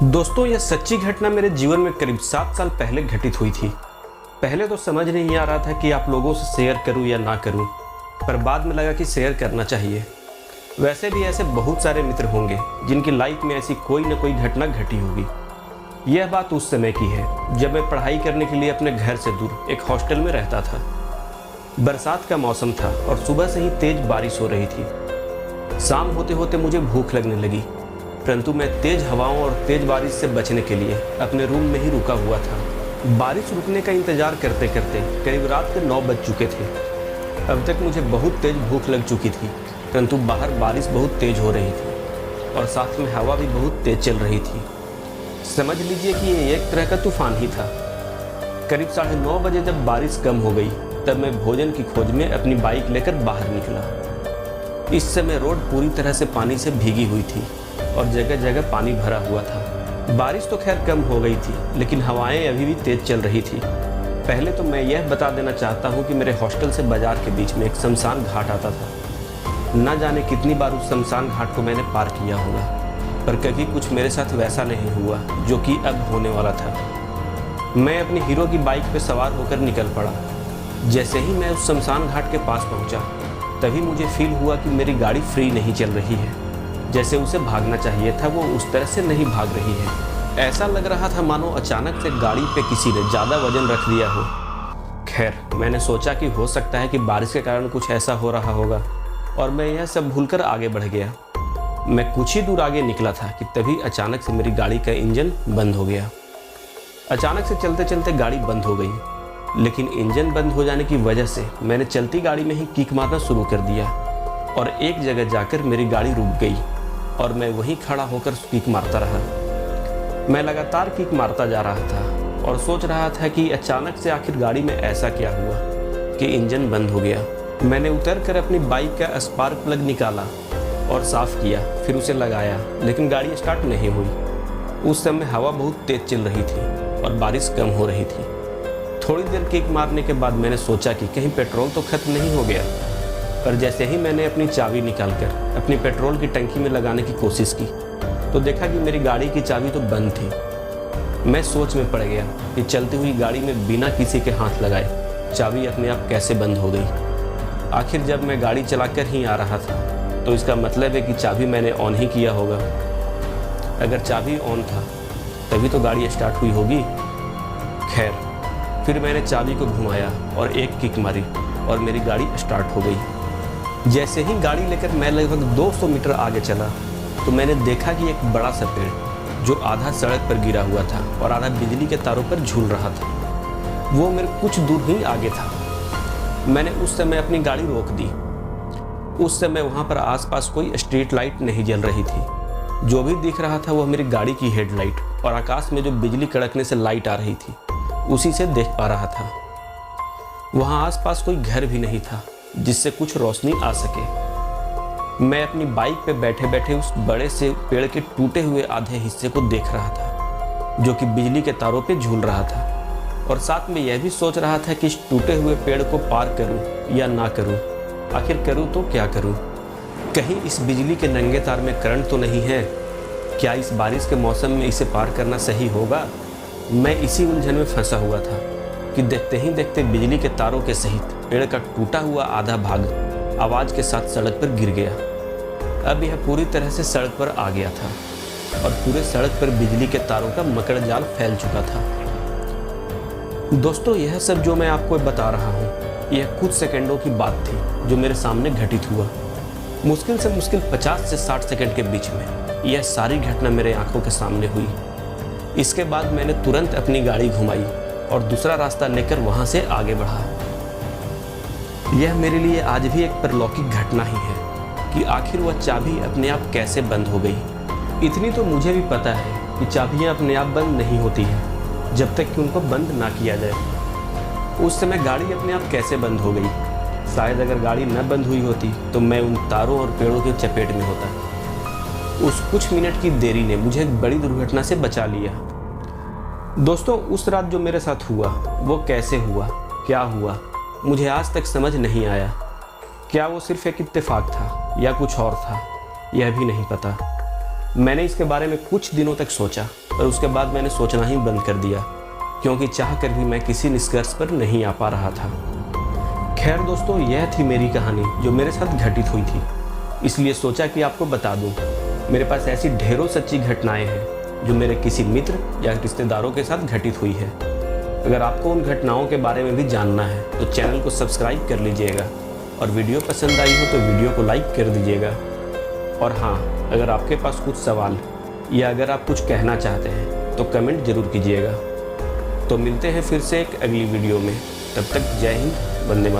दोस्तों, यह सच्ची घटना मेरे जीवन में करीब 7 साल पहले घटित हुई थी। पहले तो समझ नहीं आ रहा था कि आप लोगों से शेयर करूं या ना करूं, पर बाद में लगा कि शेयर करना चाहिए। वैसे भी ऐसे बहुत सारे मित्र होंगे जिनकी लाइफ में ऐसी कोई न कोई घटना घटी होगी। यह बात उस समय की है जब मैं पढ़ाई करने के लिए अपने घर से दूर एक हॉस्टल में रहता था। बरसात का मौसम था और सुबह से ही तेज बारिश हो रही थी। शाम होते होते मुझे भूख लगने लगी, परंतु मैं तेज हवाओं और तेज बारिश से बचने के लिए अपने रूम में ही रुका हुआ था। बारिश रुकने का इंतजार करते करते करीब रात के 9 बज चुके थे। अब तक मुझे बहुत तेज भूख लग चुकी थी, परंतु बाहर बारिश बहुत तेज हो रही थी और साथ में हवा भी बहुत तेज चल रही थी। समझ लीजिए कि ये एक तरह का तूफान ही था। करीब 9:30 बजे जब बारिश कम हो गई, तब मैं भोजन की खोज में अपनी बाइक लेकर बाहर निकला। इस समय रोड पूरी तरह से पानी से भीगी हुई थी और जगह जगह पानी भरा हुआ था। बारिश तो खैर कम हो गई थी, लेकिन हवाएं अभी भी तेज चल रही थी। पहले तो मैं यह बता देना चाहता हूँ कि मेरे हॉस्टल से बाजार के बीच में एक शमशान घाट आता था। न जाने कितनी बार उस शमशान घाट को मैंने पार किया होगा, पर कभी कुछ मेरे साथ वैसा नहीं हुआ जो कि अब होने वाला था। मैं अपनी हीरो की बाइक पर सवार होकर निकल पड़ा। जैसे ही मैं उस शमशान घाट के पास पहुँचा, तभी मुझे फील हुआ कि मेरी गाड़ी फ्री नहीं चल रही है। जैसे उसे भागना चाहिए था, वो उस तरह से नहीं भाग रही है। ऐसा लग रहा था मानो अचानक से गाड़ी पे किसी ने ज़्यादा वजन रख दिया हो। खैर, मैंने सोचा कि हो सकता है कि बारिश के कारण कुछ ऐसा हो रहा होगा, और मैं यह सब भूलकर आगे बढ़ गया। मैं कुछ ही दूर आगे निकला था कि तभी अचानक से मेरी गाड़ी का इंजन बंद हो गया। अचानक से चलते चलते गाड़ी बंद हो गई, लेकिन इंजन बंद हो जाने की वजह से मैंने चलती गाड़ी में ही किक मारना शुरू कर दिया और एक जगह जाकर मेरी गाड़ी रुक गई और मैं वहीं खड़ा होकर किक मारता रहा। मैं लगातार किक मारता जा रहा था और सोच रहा था कि अचानक से आखिर गाड़ी में ऐसा क्या हुआ कि इंजन बंद हो गया। मैंने उतरकर अपनी बाइक का स्पार्क प्लग निकाला और साफ़ किया, फिर उसे लगाया, लेकिन गाड़ी स्टार्ट नहीं हुई। उस समय हवा बहुत तेज चल रही थी और बारिश कम हो रही थी। थोड़ी देर किक मारने के बाद मैंने सोचा कि कहीं पेट्रोल तो खत्म नहीं हो गया, पर जैसे ही मैंने अपनी चाबी निकालकर अपनी पेट्रोल की टंकी में लगाने की कोशिश की, तो देखा कि मेरी गाड़ी की चाबी तो बंद थी। मैं सोच में पड़ गया कि चलती हुई गाड़ी में बिना किसी के हाथ लगाए चाबी अपने आप कैसे बंद हो गई। आखिर जब मैं गाड़ी चलाकर ही आ रहा था, तो इसका मतलब है कि चाबी मैंने ऑन ही किया होगा। अगर चाबी ऑन था तभी तो गाड़ी स्टार्ट हुई होगी। खैर, फिर मैंने चाबी को घुमाया और एक किक मारी और मेरी गाड़ी स्टार्ट हो गई। जैसे ही गाड़ी लेकर मैं लगभग 200 मीटर आगे चला, तो मैंने देखा कि एक बड़ा सा पेड़ जो आधा सड़क पर गिरा हुआ था और आधा बिजली के तारों पर झूल रहा था, वो मेरे कुछ दूर ही आगे था। मैंने उस समय अपनी गाड़ी रोक दी। उस समय वहाँ पर आसपास कोई स्ट्रीट लाइट नहीं जल रही थी। जो भी दिख रहा था वो मेरी गाड़ी की हेडलाइट और आकाश में जो बिजली कड़कने से लाइट आ रही थी, उसी से देख पा रहा था। वहाँ आसपास कोई घर भी नहीं था जिससे कुछ रोशनी आ सके। मैं अपनी बाइक पे बैठे बैठे उस बड़े से पेड़ के टूटे हुए आधे हिस्से को देख रहा था, जो कि बिजली के तारों पे झूल रहा था, और साथ में यह भी सोच रहा था कि इस टूटे हुए पेड़ को पार करूं या ना करूं। आखिर करूं तो क्या करूं? कहीं इस बिजली के नंगे तार में करंट तो नहीं है? क्या इस बारिश के मौसम में इसे पार करना सही होगा? मैं इसी उलझन में फंसा हुआ था कि देखते ही देखते बिजली के तारों के सहित पेड़ का टूटा हुआ आधा भाग आवाज़ के साथ सड़क पर गिर गया। अब यह पूरी तरह से सड़क पर आ गया था और पूरे सड़क पर बिजली के तारों का मकड़ जाल फैल चुका था। दोस्तों, यह सब जो मैं आपको बता रहा हूँ, यह कुछ सेकंडों की बात थी जो मेरे सामने घटित हुआ। मुश्किल से मुश्किल 50 से 60 सेकंड के बीच में यह सारी घटना मेरे आंखों के सामने हुई। इसके बाद मैंने तुरंत अपनी गाड़ी घुमाई और दूसरा रास्ता लेकर वहां से आगे बढ़ा। यह मेरे लिए आज भी एक परलौकिक घटना ही है कि आखिर वह चाबी अपने आप कैसे बंद हो गई। इतनी तो मुझे भी पता है कि चाबियां अपने आप बंद नहीं होती हैं जब तक कि उनको बंद ना किया जाए। उस समय गाड़ी अपने आप कैसे बंद हो गई? शायद अगर गाड़ी न बंद हुई होती तो मैं उन तारों और पेड़ों के चपेट में होता। उस कुछ मिनट की देरी ने मुझे एक बड़ी दुर्घटना से बचा लिया। दोस्तों, उस रात जो मेरे साथ हुआ वो कैसे हुआ, क्या हुआ, मुझे आज तक समझ नहीं आया। क्या वो सिर्फ एक इत्तेफाक था या कुछ और था, यह भी नहीं पता। मैंने इसके बारे में कुछ दिनों तक सोचा, पर उसके बाद मैंने सोचना ही बंद कर दिया, क्योंकि चाह कर भी मैं किसी निष्कर्ष पर नहीं आ पा रहा था। खैर दोस्तों, यह थी मेरी कहानी जो मेरे साथ घटित हुई थी, इसलिए सोचा कि आपको बता दूं। मेरे पास ऐसी ढेरों सच्ची घटनाएं हैं जो मेरे किसी मित्र या रिश्तेदारों के साथ घटित हुई है। अगर आपको उन घटनाओं के बारे में भी जानना है तो चैनल को सब्सक्राइब कर लीजिएगा, और वीडियो पसंद आई हो तो वीडियो को लाइक कर दीजिएगा। और हाँ, अगर आपके पास कुछ सवाल या अगर आप कुछ कहना चाहते हैं तो कमेंट ज़रूर कीजिएगा। तो मिलते हैं फिर से एक अगली वीडियो में। तब तक जय हिंद, वंदे मातरम।